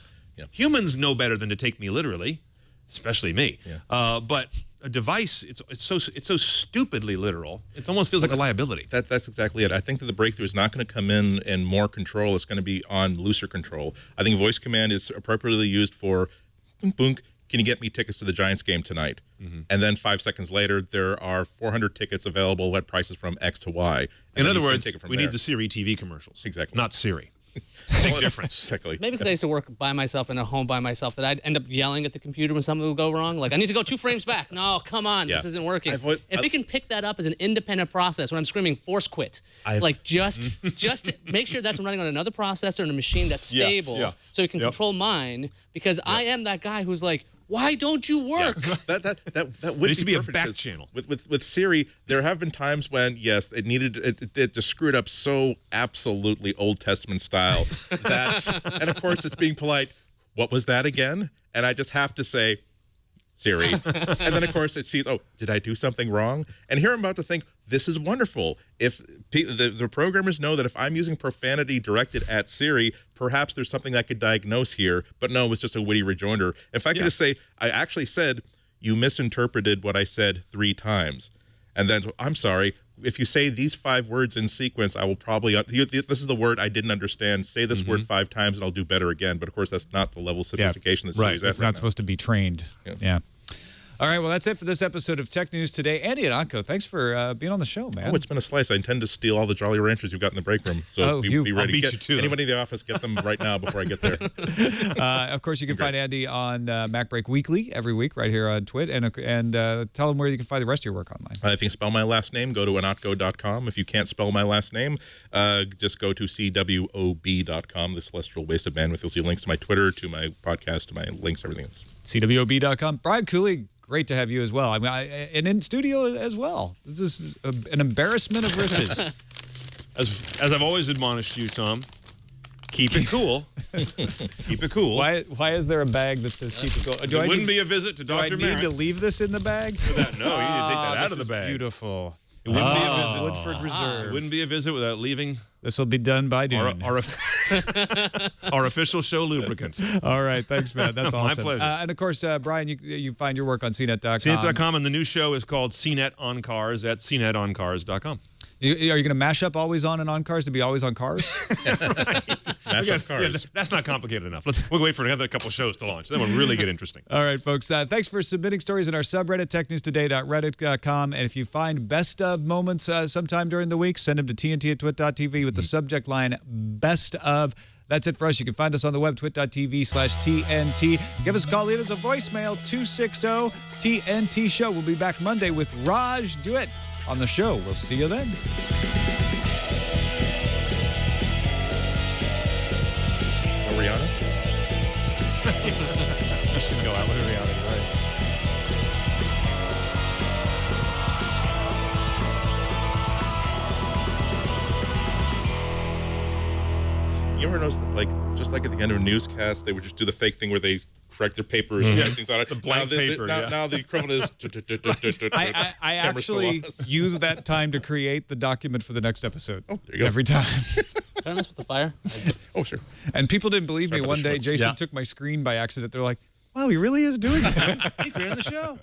Humans know better than to take me literally, especially me. But a device, it's so stupidly literal. It almost feels like a liability. That's exactly it. I think that the breakthrough is not going to come in more control. It's going to be on looser control. I think voice command is appropriately used for boonk, boonk, can you get me tickets to the Giants game tonight? And then 5 seconds later, there are 400 tickets available at prices from X to Y. In other words, we need the Siri TV commercials. Exactly. Not Siri. Big difference. Exactly. Maybe because I used to work by myself in a home by myself, that I'd end up yelling at the computer when something would go wrong. Like, I need to go 2 frames back. No, come on, this isn't working. If we can pick that up as an independent process when I'm screaming force quit, just make sure that's running on another processor and a machine that's stable, so you can control mine. Because I am that guy who's like, why don't you work? That would be a perfect, back channel. With Siri, there have been times when, yes, it just screwed up so absolutely Old Testament style that, and of course it's being polite, what was that again? And I just have to say, Siri. And then, of course, it sees, oh, did I do something wrong? And here I'm about to think, this is wonderful. If the programmers know that if I'm using profanity directed at Siri, perhaps there's something I could diagnose here. But no, it was just a witty rejoinder. If I could just say, I actually said, you misinterpreted what I said 3 times. And then, I'm sorry, if you say these 5 words in sequence, I will probably, this is the word I didn't understand. Say this word 5 times and I'll do better again. But of course, that's not the level of sophistication that Siri's at. It's not supposed to be trained. Yeah. All right, well, that's it for this episode of Tech News Today. Andy Ihnatko, thanks for being on the show, man. Oh, it's been a slice. I intend to steal all the Jolly Ranchers you've got in the break room. So be ready. I'll beat you to anybody in the office, get them right now before I get there. Of course, you can find Andy on MacBreak Weekly every week right here on TWiT. And tell them where you can find the rest of your work online. If you can spell my last name, go to Ihnatko.com. If you can't spell my last name, just go to CWOB.com, the celestial waste of bandwidth. You'll see links to my Twitter, to my podcast, to my links, everything else. CWOB.com. Brian Cooley, great to have you as well. I mean, and in studio as well. This is an embarrassment of riches. As I've always admonished you, Tom, keep it cool. Keep it cool. Why is there a bag that says keep it cool? It wouldn't be a visit to Dr. Merritt. Do I need to leave this in the bag? No, you need to take that out of the bag. Beautiful. It wouldn't be a visit. Woodford Reserve. It wouldn't be a visit without leaving. This will be done by noon. Our official show lubricant. All right. Thanks, man. That's awesome. My pleasure. And, of course, Brian, you find your work on CNET.com. CNET.com, and the new show is called CNET on Cars at CNETOnCars.com. Are you going to mash up Always On and On Cars to be Always On Cars? Mash up cars. Yeah, that's not complicated enough. We'll wait for another couple shows to launch. Then we'll really get interesting. All right, folks. Thanks for submitting stories in our subreddit, technewstoday.reddit.com. And if you find best of moments sometime during the week, send them to TNT@twit.tv with the subject line best of. That's it for us. You can find us on the web, twit.tv/TNT. Give us a call. Leave us a voicemail, 260-TNT show. We'll be back Monday with Raj DeWitt on the show. We'll see you then. Rihanna? You should go out with Rihanna, right? You ever notice that, just like at the end of a newscast, they would just do the fake thing where they correct their papers and things on it. The blank paper. Now the equivalent is. I actually use that time to create the document for the next episode. Oh, there you go. Every time. Can I mess with the fire? Oh, sure. And people didn't believe me. One day, Jason took my screen by accident. They're like, wow, he really is doing that. He created the show.